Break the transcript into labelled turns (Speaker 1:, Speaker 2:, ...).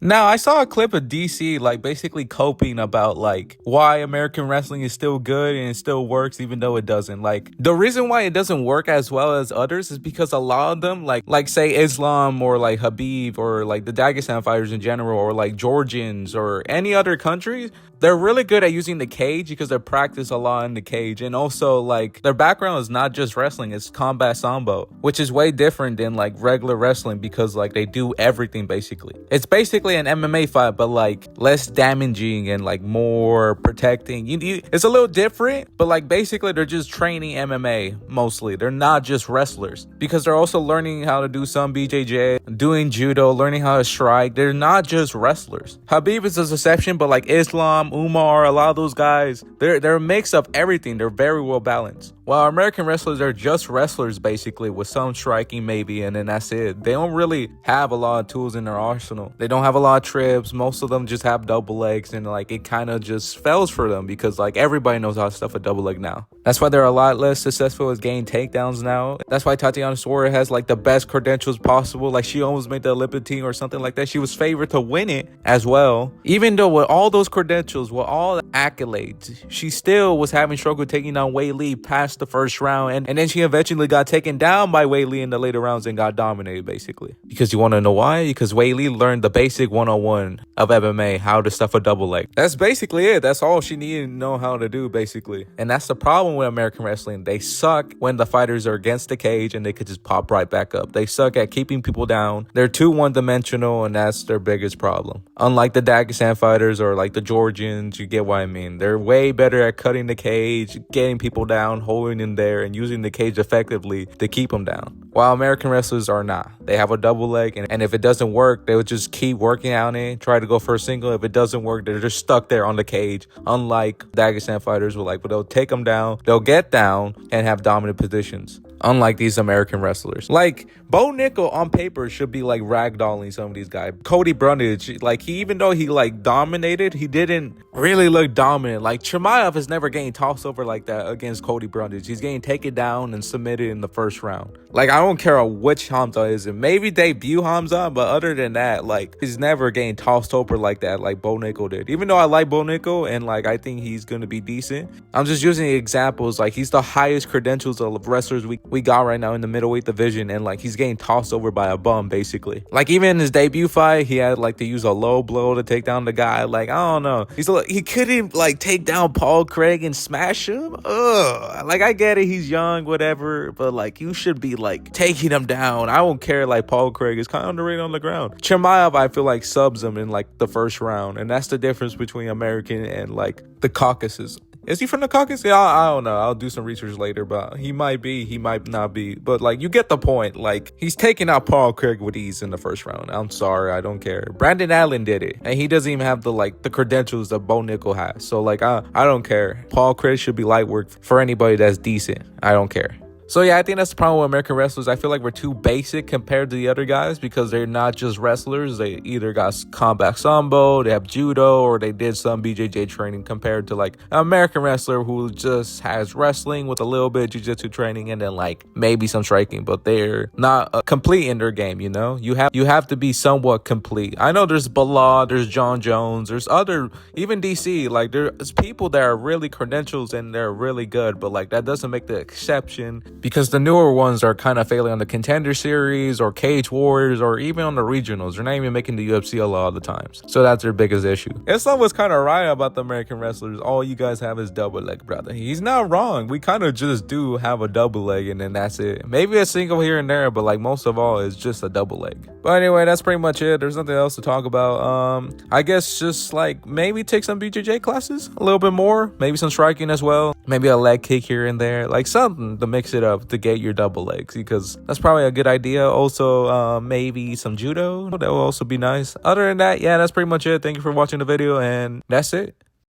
Speaker 1: Now, I saw a clip of DC like basically coping about like why American wrestling is still good and it still works even though it doesn't. Like the reason why it doesn't work as well as others is because a lot of them like say Islam or like Habib or like the Dagestan fighters in general or like Georgians or any other countries, they're really good at using the cage because they practice a lot in the cage. And also like their background is not just wrestling, it's combat sambo, which is way different than like regular wrestling because like they do everything basically. It's basically an MMA fight, but like less damaging and like more protecting. It's a little different, but like basically they're just training MMA mostly. They're not just wrestlers because they're also learning how to do some BJJ, doing judo, learning how to strike. They're not just wrestlers. Habib is a exception, but like Islam, Umar, a lot of those guys, they're a mix of everything. They're very well balanced. While American wrestlers are just wrestlers basically with some striking maybe, and then that's it. They don't really have a lot of tools in their arsenal. They don't have a lot of trips. Most of them just have double legs, and like it kind of just fails for them because like everybody knows how to stuff a double leg now. That's why they're a lot less successful at getting takedowns now. That's why Tatiana Suarez has like the best credentials possible. Like she almost made the Olympic team or something like that. She was favored to win it as well. Even though with all those credentials, with all accolades, she still was having struggle taking down Wei Li past the first round. And then she eventually got taken down by Wei Li in the later rounds and got dominated basically. Because you want to know why? Because Wei Li learned the basic 101 of MMA, how to stuff a double leg. That's basically it. That's all she needed to know how to do basically. And that's the problem with American wrestling. They suck when the fighters are against the cage and they could just pop right back up. They suck at keeping people down. They're too one-dimensional, and that's their biggest problem. Unlike the Dagestan fighters or like the Georgians, you get what I mean. They're way better at cutting the cage, getting people down, holding in there, and using the cage effectively to keep them down. While American wrestlers are not. They have a double leg, and if it doesn't work, they would just keep working on it, try to go for a single. If it doesn't work, they're just stuck there on the cage. Unlike Dagestan fighters, but they'll take them down, they'll get down, and have dominant positions. Unlike these American wrestlers. Like, Bo Nickel on paper should be like ragdolling some of these guys. Cody Brundage, like even though he like dominated, he didn't really look dominant. Like Chimaev is never getting tossed over like that against Cody Brundage. He's getting taken down and submitted in the first round. Like I don't care which Hamza is it. Maybe debut Hamza, but other than that, like he's never getting tossed over like that like Bo Nickel did. Even though I like Bo Nickel and like I think he's gonna be decent, I'm just using examples. Like he's the highest credentials of wrestlers we got right now in the middleweight division, and like he's getting tossed over by a bum basically. Like even in his debut fight, he had like to use a low blow to take down the guy. Like I don't know, he couldn't like take down Paul Craig and smash him. Ugh. Like I get it, he's young, whatever, but like you should be like taking him down. I don't care. Like Paul Craig is kind of underrated on the ground. Chimaev, I feel like subs him in like the first round, and that's the difference between American and like the Caucasus. Is he from the Caucasus? Yeah, I don't know. I'll do some research later, but he might be, he might not be. But like, you get the point. Like, he's taking out Paul Craig with ease in the first round. I'm sorry, I don't care. Brandon Allen did it, and he doesn't even have the credentials that Bo Nickel has. So like, I don't care. Paul Craig should be light work for anybody that's decent. I don't care. So yeah, I think that's the problem with American wrestlers. I feel like we're too basic compared to the other guys because they're not just wrestlers. They either got combat sambo, they have judo, or they did some BJJ training compared to like an American wrestler who just has wrestling with a little bit of jiu-jitsu training and then like maybe some striking, but they're not complete in their game, you know? You have to be somewhat complete. I know there's Bilal, there's John Jones, there's other, even DC, like there's people that are really credentials and they're really good, but like that doesn't make the exception. Because the newer ones are kind of failing on the Contender Series or Cage Warriors or even on the regionals. They're not even making the UFC a lot of the times. So that's their biggest issue. Islam was kind of right about the American wrestlers. All you guys have is double leg, brother. He's not wrong. We kind of just do have a double leg and then that's it. Maybe a single here and there, but like most of all, it's just a double leg. But anyway, that's pretty much it. There's nothing else to talk about. I guess just like maybe take some BJJ classes a little bit more. Maybe some striking as well. Maybe a leg kick here and there. Like something to mix it up to get your double legs, because that's probably a good idea. Also, maybe some judo, that will also be nice. Other than that, yeah, that's pretty much it. Thank you for watching the video, and that's it.